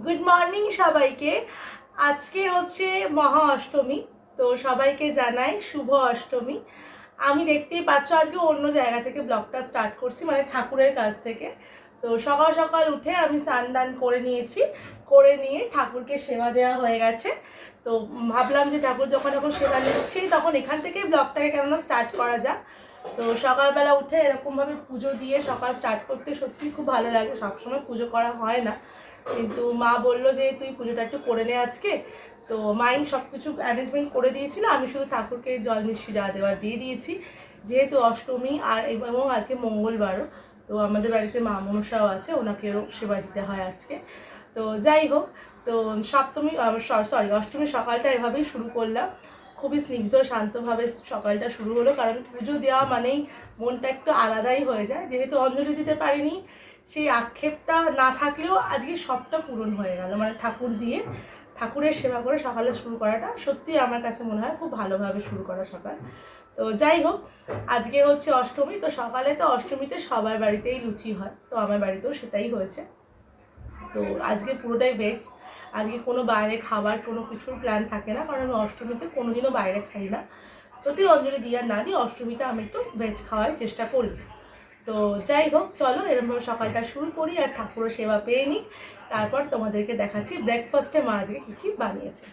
Good morning সবাইকে। আজকে হচ্ছে মহা অষ্টমী, তো সবাইকে জানাই শুভ অষ্টমী। আমি দেখতেই পাচ্ছ আজকে অন্য জায়গা থেকে ব্লগটা স্টার্ট করছি, মানে ঠাকুরের কাছ থেকে। তো সকাল সকাল উঠে আমি স্নান দান করে নিয়েছি, করে নিয়ে ঠাকুরকে সেবা দেওয়া হয়ে গেছে। তো ভাবলাম যে ঠাকুর যখন এখন সেবা নিচ্ছি তখন এখান থেকেই ব্লগটাকে কেননা স্টার্ট করা যাক। তো সকালবেলা উঠে এরকমভাবে পুজো দিয়ে সকাল স্টার্ট করতে সত্যিই খুব ভালো লাগে। সবসময় পুজো করা হয় না, কিন্তু মা বললো যে তুই পুজোটা একটু করে নে আজকে। তো মাই সব কিছু অ্যারেঞ্জমেন্ট করে দিয়েছিল, আমি শুধু ঠাকুরকে জল মিষ্টি যা দেওয়ার দিয়ে দিয়েছি। যেহেতু অষ্টমী আর এবং আজকে মঙ্গলবারও, তো আমাদের বাড়িতে মা মনসাও আছে, ওনাকেও সেবা দিতে হয় আজকে। তো যাই হোক, তো সপ্তমী সরি অষ্টমীর সকালটা এভাবেই শুরু করলাম। খুবই স্নিগ্ধ শান্তভাবে সকালটা শুরু হলো, কারণ পুজো দেওয়া মানেই মনটা একটু আলাদাই হয়ে যায়। যেহেতু অঞ্জলি দিতে পারিনি, সেই আক্ষেপটা না থাকলেও আজকে সবটা পূরণ হয়ে গেল। মানে ঠাকুর দিয়ে ঠাকুরের সেবা করে সকালে শুরু করাটা সত্যি আমার কাছে মনে হয় খুব ভালোভাবে শুরু করা সকাল। তো যাই হোক, আজকে হচ্ছে অষ্টমী, তো সকালে তো অষ্টমীতে সবার বাড়িতেই লুচি হয়, তো আমার বাড়িতেও সেটাই হয়েছে। তো আজকে পুরোটাই ভেজ। আজকে কোনো বাইরে খাবার কোনো কিছুর প্ল্যান থাকে না, কারণ আমি অষ্টমীতে কোনোদিনও বাইরে খাই না। যদি অঞ্জলি দিয়ে আর না দিই, অষ্টমীটা আমি একটু ভেজ খাওয়ার চেষ্টা করি। তো যাই হোক, চলো এরকমভাবে সকালটা শুরু করি আর ঠাকুরের সেবা পেয়ে নিই। তারপর তোমাদেরকে দেখাচ্ছি ব্রেকফাস্টে মা আজকে কী কী বানিয়েছে।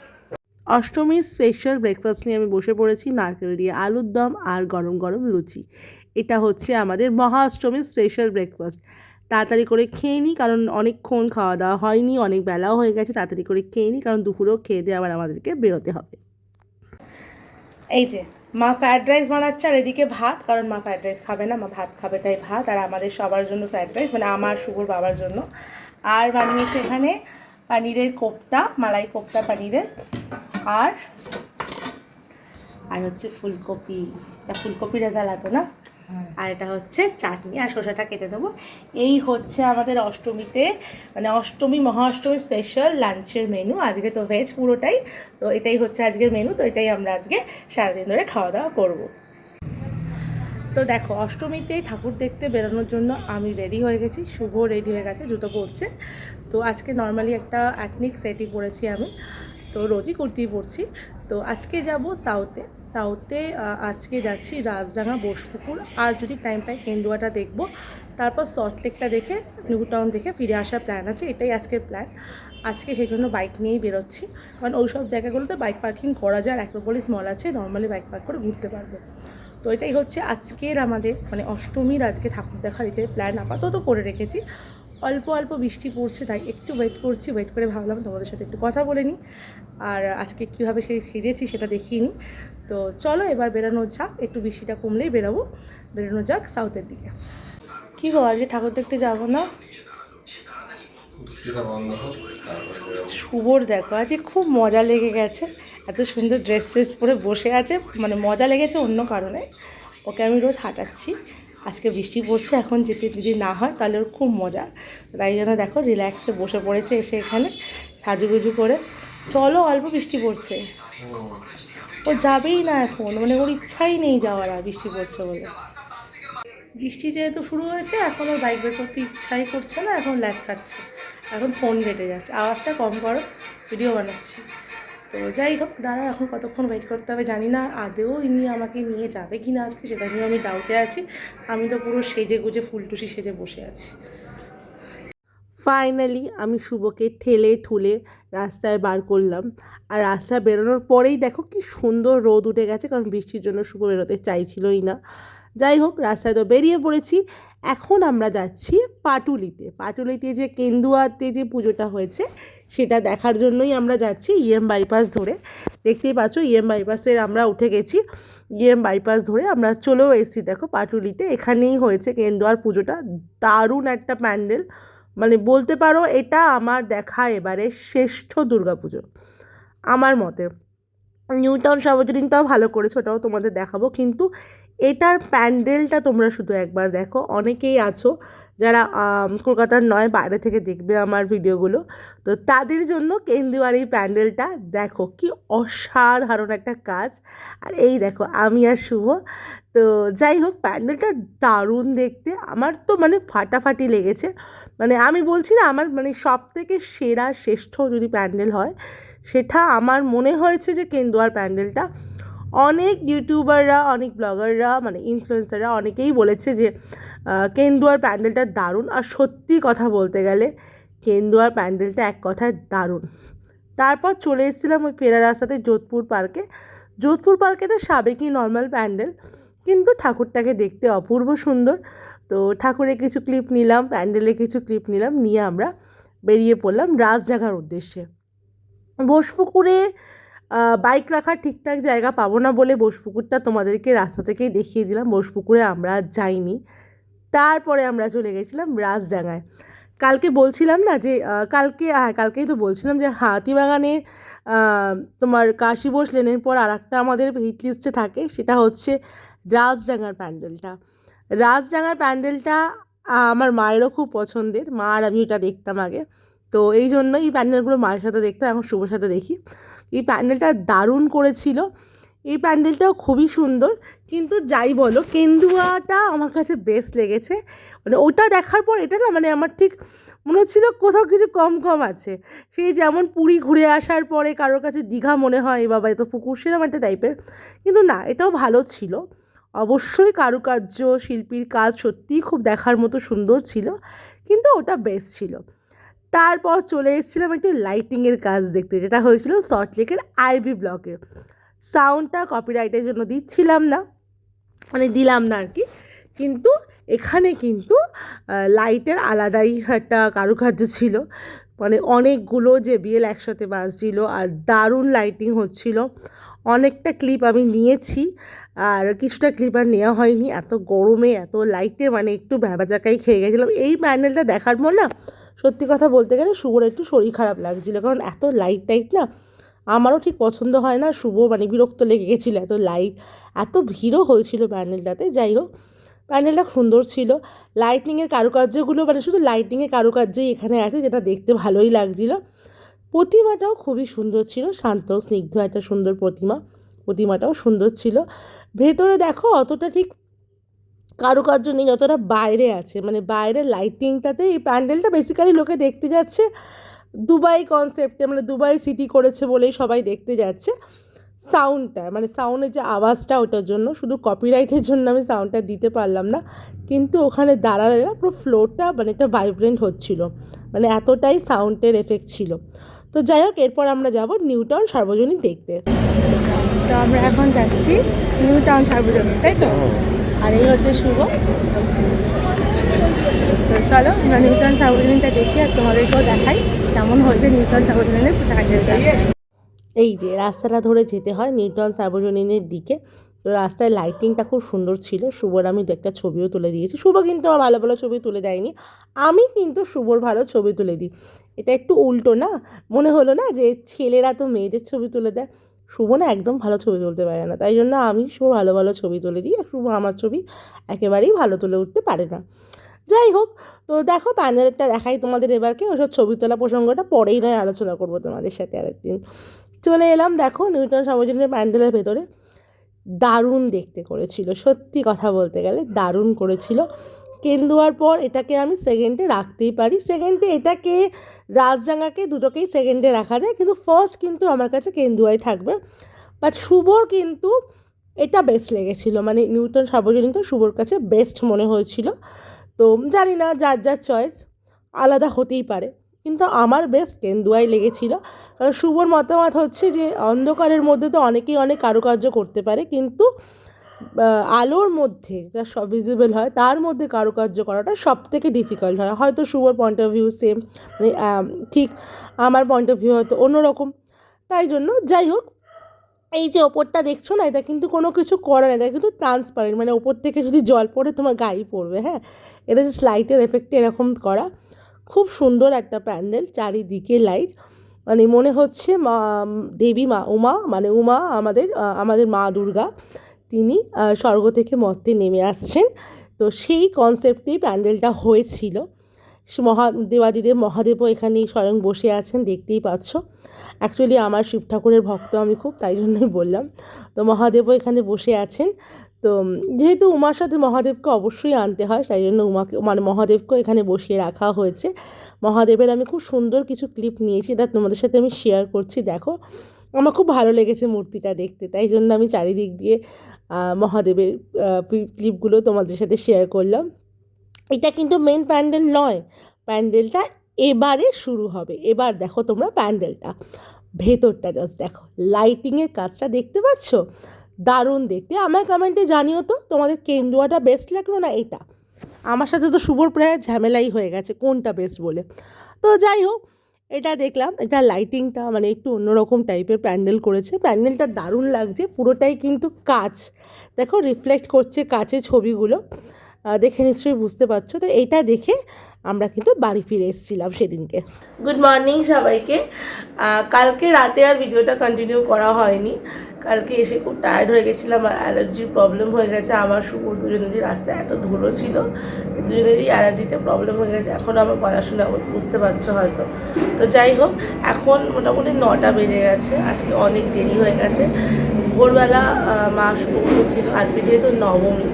অষ্টমীর স্পেশাল ব্রেকফাস্ট নিয়ে আমি বসে পড়েছি, নারকেল দিয়ে আলুর দম আর গরম গরম লুচি। এটা হচ্ছে আমাদের মহা অষ্টমীর স্পেশাল ব্রেকফাস্ট। তাড়াতাড়ি করে খেয়ে নিই, কারণ অনেকক্ষণ খাওয়া দাওয়া হয়নি, অনেক বেলাও হয়ে গেছে। তাড়াতাড়ি করে খেয়ে নিই, কারণ দুপুরেও খেয়ে দিয়ে আবার আমাদেরকে বেরোতে হবে। এই যে মা ফ্রায়েড রাইস বানাচ্ছে, আর এদিকে ভাত, কারণ মা ফ্রায়েড রাইস খাবে না, মা ভাত খাবে, তাই ভাত। আর আমাদের সবার জন্য ফ্রায়েড রাইস, মানে আমার শুভর বাবার জন্য। আর বানিয়েছে এখানে পানিরের কোপ্তা, মালাই কোপ্তা পানিরের। আর আর হচ্ছে ফুলকপি, এটা ফুলকপি রেজালাতো না। আর এটা হচ্ছে চাটনি, আর শসাটা কেটে দেবো। এই হচ্ছে আমাদের অষ্টমীতে, মানে অষ্টমী মহা অষ্টমী স্পেশাল লাঞ্চের মেনু। আজকে তো ভেজ পুরোটাই, তো এটাই হচ্ছে আজকের মেনু। তো এটাই আমরা আজকে সারাদিন ধরে খাওয়া দাওয়া করবো। তো দেখো, অষ্টমীতেই ঠাকুর দেখতে বেরোনোর জন্য আমি রেডি হয়ে গেছি, শুভ রেডি হয়ে গেছে, জুতো পরছে। তো আজকে নর্মালি একটা অ্যাথনিক সেটই পরেছি আমি, তো রোজই কুর্তি পরছি। তো আজকে যাব সাউথে। আজকে যাচ্ছি রাজডাঙ্গা, বোসপুকুর, আর যদি টাইম পাই কেন্দুয়াটা দেখব। তারপর সল্টলেকটা দেখে, নিউ টাউন দেখে ফিরে আসার প্ল্যান আছে। এটাই আজকের প্ল্যান। আজকে সেই জন্য বাইক নিয়েই বেরোচ্ছি, কারণ ওই সব জায়গাগুলোতে বাইক পার্কিং করা যায়, অ্যাক্রোপলিস মল আছে, নর্মালি বাইক পার্ক করে ঘুরতে পারবো। তো এটাই হচ্ছে আজকের আমাদের, মানে অষ্টমীর আজকে ঠাকুর দেখার এটাই প্ল্যান আপাতত করে রেখেছি। অল্প অল্প বৃষ্টি পড়ছে, তাই একটু ওয়েট করছি। ওয়েট করে ভাবলাম তোমাদের সাথে একটু কথা বলে নিই, আর আজকে কীভাবে সেজেছি সেটা দেখিয়ে নিই। তো চলো এবার বেরোনো যাক, একটু বৃষ্টিটা কমলেই বেরোনো যাক সাউথের দিকে। কী গো, আজকে ঠাকুর দেখতে যাবো না? শুভর দেখো আজকে খুব মজা লেগে গেছে, এত সুন্দর ড্রেস ট্রেস পরে বসে আছে, মানে মজা লেগেছে অন্য কারণে। ওকে আমি রোজ হাঁটাচ্ছি, আজকে বৃষ্টি পড়ছে, এখন যেতে যদি না হয় তাহলে ওর খুব মজা। তাই জন্য দেখো রিল্যাক্সে বসে পড়েছে এসে এখানে সাজুগুজু করে। চলো, অল্প বৃষ্টি পড়ছে, ও যাবেই না এখন, মানে ওর ইচ্ছাই নেই যাওয়ার, আর বৃষ্টি পড়ছে বলে। বৃষ্টি যেহেতু শুরু হয়েছে, এখন ওর বাইক বের করতে ইচ্ছাই করছে না, এখন ল্যাথ কাটছে, এখন ফোন ঘেটে যাচ্ছে। আওয়াজটা কম করো, ভিডিও বানাচ্ছি। তো যাই হোক, দাঁড়া, এখন কতক্ষণ ওয়েট করতে হবে জানি না। আদেও ইনি আমাকে নিয়ে যাবে কি না আজকে, সেটা নিয়ে আমি ডাউটে আছি। আমি তো পুরো সেজে গুজে ফুলটুসি সেজে বসে আছি। ফাইনালি আমি শুভকে ঠেলে ঠুলে রাস্তায় বার করলাম, আর রাস্তায় বেরোনোর পরেই দেখো কি সুন্দর রোদ উঠে গেছে, কারণ বৃষ্টির জন্য শুভ বেরোতে চাইছিলই না। যাই হোক, রাস্তায় তো বেরিয়ে পড়েছি। এখন আমরা যাচ্ছি পাটুলিতে যে কেন্দুয়াতে যে পুজোটা হয়েছে সেটা দেখার জন্যই আমরা যাচ্ছি বাইপাস ধরে। দেখতেই পাচ্ছ, বাইপাসের আমরা উঠে গেছি। বাইপাস ধরে আমরা চলেও এসেছি দেখো পাটুলিতে। এখানেই হয়েছে কেন্দুয়ার পুজোটা, দারুণ একটা প্যান্ডেল। মানে বলতে পারো এটা আমার দেখা এবারে শ্রেষ্ঠ দুর্গাপুজো আমার মতে। নিউ টাউন সর্বজনীনটাও ভালো করেছে, ওটাও তোমাদের দেখাবো, কিন্তু এটার প্যান্ডেলটা তোমরা শুধু একবার দেখো। অনেকেই আছো যারা কলকাতার নয়, বাইরে থেকে দেখবে আমার ভিডিওগুলো, তো তাদের জন্য কেন্দুয়ার এই প্যান্ডেলটা দেখো, কি অসাধারণ একটা কাজ। আর এই দেখো আমি আর শুভ। তো যাই হোক, প্যান্ডেলটা দারুণ দেখতে, আমার তো মানে ফাটাফাটি লেগেছে। মানে আমি বলছি না, আমার মানে সব থেকে সেরা শ্রেষ্ঠ যদি প্যান্ডেল হয়, সেটা আমার মনে হয়েছে যে কেন্দুয়ার প্যান্ডেলটা। অনেক ইউটিউবাররা, অনেক ব্লগাররা, মানে ইনফ্লুয়েন্সাররা অনেকেই বলেছে যে কেন্দুয়ার প্যান্ডেলটা দারুণ। আর সত্যি কথা বলতে গেলে কেন্দুয়ার প্যান্ডেলটা এক কথায় দারুণ। তারপর চলে এসেছিলাম ওই ফেরার রাস্তাতে যোধপুর পার্কে। যোধপুর পার্কে তো সাবেকি নর্মাল প্যান্ডেল, কিন্তু ঠাকুরটাকে দেখতে অপূর্ব সুন্দর। তো ঠাকুরের কিছু ক্লিপ নিলাম, প্যান্ডেলে কিছু ক্লিপ নিলাম, নিয়ে আমরা বেরিয়ে পড়লাম রাজডাঙ্গার উদ্দেশ্যে। বোসপুকুরে বাইক রাখার ঠিকঠাক জায়গা পাবো না বলে বোসপুকুরটা তোমাদেরকে রাস্তা থেকেই দেখিয়ে দিলাম। বোসপুকুরে আমরা যাইনি। তারপরে আমরা চলে গেছিলাম রাজডাঙ্গায়। কালকে বলছিলাম না যে কালকেই তো বলছিলাম যে হাতিবাগানে তোমার কাশী বোস লেনের পর আর একটা আমাদের হিট লিস্টে থাকে, সেটা হচ্ছে রাজডাঙ্গার প্যান্ডেলটা। রাজডাঙ্গার প্যান্ডেলটা আমার মায়েরও খুব পছন্দের, মা আর আমি ওটা দেখতাম আগে। তো এই জন্যই এই প্যান্ডেলগুলো মায়ের সাথে দেখতাম, এখন শুভর সাথে দেখি। এই প্যান্ডেলটা দারুণ করেছিল, এই প্যান্ডেলটাও খুবই সুন্দর। কিন্তু যাই বলো, কেন্দুয়াটা আমার কাছে বেস্ট লেগেছে। মানে ওটা দেখার পর এটা না, মানে আমার ঠিক মনে হচ্ছিল কোথাও কিছু কম কম আছে। সেই যেমন পুরী ঘুরে আসার পরে কারোর কাছে দীঘা মনে হয় এ বাবা এ তো পুকুর, সেরকম একটা টাইপের। কিন্তু না, এটাও ভালো ছিল। অবশ্যই কারুকার্য, শিল্পীর কাজ সত্যিই খুব দেখার মতো সুন্দর ছিল, কিন্তু ওটা বেস্ট ছিল। তারপর চলে এসেছিলাম একটু লাইটিংয়ের কাজ দেখতে, যেটা হয়েছিল সল্টলেকের আইভি ব্লকে। সাউন্ডটা কপিরাইটের জন্য দিচ্ছিলাম না, মানে দিলাম না আর কি। কিন্তু এখানে কিন্তু লাইটের আলাদাই একটা কারুকার্য ছিল, মানে অনেকগুলো JBL একসাথে বাজছিল আর দারুণ লাইটিং হচ্ছিল। অনেকটা ক্লিপ আমি নিয়েছি, আর কিছুটা ক্লিপ আর নেওয়া হয়নি। এত গরমে এত লাইটে মানে একটু ভ্যাবাচাকাই খেয়ে গেছিলাম। এই প্যান্ডেলটা দেখার পর না, সত্যি কথা বলতে গেলে শুভর একটু শরীর খারাপ লাগছিলো, কারণ এত লাইট টাইট না আমারও ঠিক পছন্দ হয় না। শুভ মানে বিরক্ত লেগে গেছিলো এত লাইট, এত ভিড়ও হয়েছিল প্যান্ডেলটাতে। যাই হোক, প্যান্ডেলটা সুন্দর ছিল। লাইটিংয়ের কারুকার্যগুলো, মানে শুধু লাইটিংয়ের কারুকার্যই এখানে আছে, যেটা দেখতে ভালোই লাগছিল। প্রতিমাটাও খুবই সুন্দর ছিল, শান্ত স্নিগ্ধ একটা সুন্দর প্রতিমাটাও সুন্দর ছিল। ভেতরে দেখো অতটা ঠিক কারুকার্য নেই যতটা বাইরে আছে, মানে বাইরের লাইটিংটাতে। এই প্যান্ডেলটা বেসিক্যালি লোকে দেখতে যাচ্ছে দুবাই কনসেপ্টে, মানে দুবাই সিটি করেছে বলেই সবাই দেখতে যাচ্ছে। সাউন্ডটা, মানে সাউন্ডের যে আওয়াজটা, ওটার জন্য, শুধু কপিরাইটের জন্য আমি সাউন্ডটা দিতে পারলাম না। কিন্তু ওখানে দাঁড়ালে না পুরো ফ্লোরটা মানে একটা ভাইব্রেন্ট হচ্ছিল, মানে এতটাই সাউন্ডের এফেক্ট ছিল। তো যাই হোক, এরপর আমরা যাব নিউ টাউন সার্বজনীন দেখতে। তো আমরা এখন যাচ্ছি নিউ টাউন সার্বজনীন, তাই তো? আর এই হচ্ছে শুভ। তো চলো আমরা নিউ টাউন সার্বজনীনটা দেখি আর তোমাদেরকেও দেখাই কেমন হয়েছে নিউ টাউন সার্বজনীনের প্যান্ডেলটা। এই যে রাস্তাটা ধরে যেতে হয় নিউ টাউন সার্বজনীনের দিকে। তো রাস্তায় লাইটিংটা খুব সুন্দর ছিল। শুভর আমি একটা ছবিও তুলে দিয়েছি। শুভ কিন্তু আমার ভালো ভালো ছবি তুলে দেয়নি, আমি কিন্তু শুভর ভালো ছবি তুলে দিই। এটা একটু উল্টো না? মনে হলো না যে ছেলেরা তো মেয়েদের ছবি তুলে দেয়, শুভ না একদম ভালো ছবি তুলতে পারে না, তাই জন্য আমি শুভ ভালো ভালো ছবি তুলে দিই, আর শুভ আমার ছবি একেবারেই ভালো তুলে উঠতে পারে না। যাই হোক, তো দেখো প্যান্ডেলটা দেখাই তোমাদের এবারকে। ওসব ছবি তোলা প্রসঙ্গটা পরেই নয় আলোচনা করবো তোমাদের সাথে আরেকদিন। চলে এলাম দেখো নিউ টাউন সার্বজনীনের প্যান্ডেলের ভেতরে। দারুণ দেখতে করেছিল, সত্যি কথা বলতে গেলে দারুণ করেছিল। কেন্দুয়ার পর এটাকে আমি সেকেন্ডে রাখতেই পারি। সেকেন্ডে এটাকে, রাজডাঙ্গাকে, দুটোকেই সেকেন্ডে রাখা যায়, কিন্তু ফার্স্ট কিন্তু আমার কাছে কেন্দুয়াই থাকবে। বাট শুভর কিন্তু এটা বেস্ট লেগেছিলো, মানে নিউ টাউন সার্বজনীনটা শুভর কাছে বেস্ট মনে হয়েছিল। তো জানি না, যার যার চয়েস আলাদা হতেই পারে, কিন্তু আমার বেস্ট কেন্দুয়াই লেগেছিল। কারণ শুভর মতামত হচ্ছে যে অন্ধকারের মধ্যে তো অনেকেই অনেক কারুকার্য করতে পারে, কিন্তু আলোর মধ্যে যেটা সব ভিজিবল হয় তার মধ্যে কারুকার্য করাটা সব থেকে ডিফিকাল্ট হয়। হয়তো শুভর পয়েন্ট অফ ভিউ সেম, মানে ঠিক, আমার পয়েন্ট অফ ভিউ হয়তো অন্যরকম। তাই জন্য যাই হোক, এই যে ওপরটা দেখছো না, এটা কিন্তু কোনো কিছু করার, এটা কিন্তু ট্রান্সপারেন্ট, মানে ওপর থেকে যদি জল পড়ে তোমার গায়ে পড়বে। হ্যাঁ, এটা জাস্ট লাইটের এফেক্টে এরকম করা। খুব সুন্দর একটা প্যান্ডেল, চারিদিকে লাইট, মানে মনে হচ্ছে মা দেবী, মা উমা, মানে উমা আমাদের মা দুর্গা, তিনি স্বর্গ থেকে মর্তে নেমে আসছেন। তো সেই কনসেপ্টেই প্যান্ডেলটা হয়েছিল। মহাদেবাদিদেব, মহাদেবও এখানে স্বয়ং বসে আছেন, দেখতেই পাচ্ছ। অ্যাকচুয়ালি আমার শিব ঠাকুরের ভক্ত আমি খুব, তাই জন্যই বললাম। তো মহাদেবও এখানে বসে আছেন। তো যেহেতু উমার সাথে মহাদেবকে অবশ্যই আনতে হয়, তাই জন্য উমাকে মানে মহাদেবকেও এখানে বসিয়ে রাখা হয়েছে। মহাদেবের আমি খুব সুন্দর কিছু ক্লিপ নিয়েছি, এটা তোমাদের সাথে আমি শেয়ার করছি। দেখো, আমার খুব ভালো লেগেছে মূর্তিটা দেখতে, তাই জন্য আমি চারিদিক দিয়ে মহাদেবের ক্লিপগুলো তোমাদের সাথে শেয়ার করলাম। এটা কিন্তু মেন প্যান্ডেল নয়, প্যান্ডেলটা এবারে শুরু হবে। এবার দেখো তোমরা প্যান্ডেলটা ভেতরটা জাস্ট দেখো, লাইটিংয়ের কাজটা দেখতে পাচ্ছ, দারুণ দেখতে। আমার কমেন্টে জানিও তো তোমাদের কেন্দুয়াটা বেস্ট লাগলো না এটা। আমার সাথে তো শুভর প্রায় ঝামেলাই হয়ে গেছে কোনটা বেস্ট বলে। তো যাই হোক, এটা দেখলাম, এটা লাইটিংটা মানে একটু অন্যরকম টাইপের প্যান্ডেল করেছে। প্যান্ডেলটা দারুণ লাগছে, পুরোটাই কিন্তু কাচ, দেখো রিফ্লেক্ট করছে কাচের ছবিগুলো, দেখে নিশ্চয়ই বুঝতে পারছো। তো এইটা দেখে আমরা কিন্তু বাড়ি ফিরে এসেছিলাম সেদিনকে। গুড মর্নিং সবাইকে। কালকে রাতে আর ভিডিওটা কন্টিনিউ করা হয়নি, কালকে এসে খুব টায়ার্ড হয়ে গেছিলাম আর অ্যালার্জির প্রবলেম হয়ে গেছে আমার শুভর, দুজনেরই রাস্তায় এত ধুলো ছিল, দুজনেরই অ্যালার্জিতে প্রবলেম হয়ে গেছে। এখন আমার পড়াশোনা বুঝতে পারছো হয়তো। তো যাই হোক, এখন মোটামুটি 9টা বেজে গেছে, আজকে অনেক দেরি হয়ে গেছে। ভোরবেলা মা শুভ ছিল, আজকে যেহেতু নবমী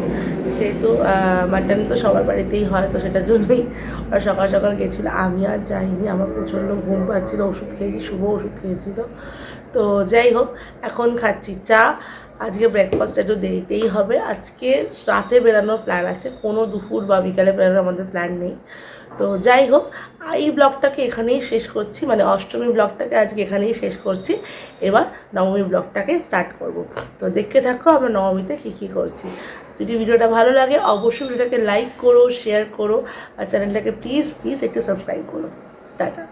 সেহেতু মাটন তো সবার বাড়িতেই হয়, তো সেটার জন্যই আর সকাল সকাল গেছিলো। আমি আর যাইনি, আমার প্রচণ্ড ঘুম পাচ্ছিল, ওষুধ খেয়েছি, শুভ ওষুধ খেয়েছিল। তো যাই হোক, এখন খাচ্ছি চা। আজকে ব্রেকফাস্ট একটু দেরিতেই হবে, আজকে রাতে বেরানোর প্ল্যান আছে, কোনো দুপুর বা বিকালে বেরানোর আমাদের প্ল্যান নেই। তো যাই হোক, এই ব্লগটাকে এখানেই শেষ করছি, মানে অষ্টমী ব্লগটাকে আজকে এখানেই শেষ করছি। এবার নবমী ব্লগটাকে স্টার্ট করব। তো দেখতে থাকো আমরা নবমীতে কী কী করছি। যদি ভিডিওটা ভালো লাগে অবশ্যই ভিডিওটাকে লাইক করো, শেয়ার করো, আর চ্যানেলটাকে প্লিজ একটু সাবস্ক্রাইব করো। টাটা।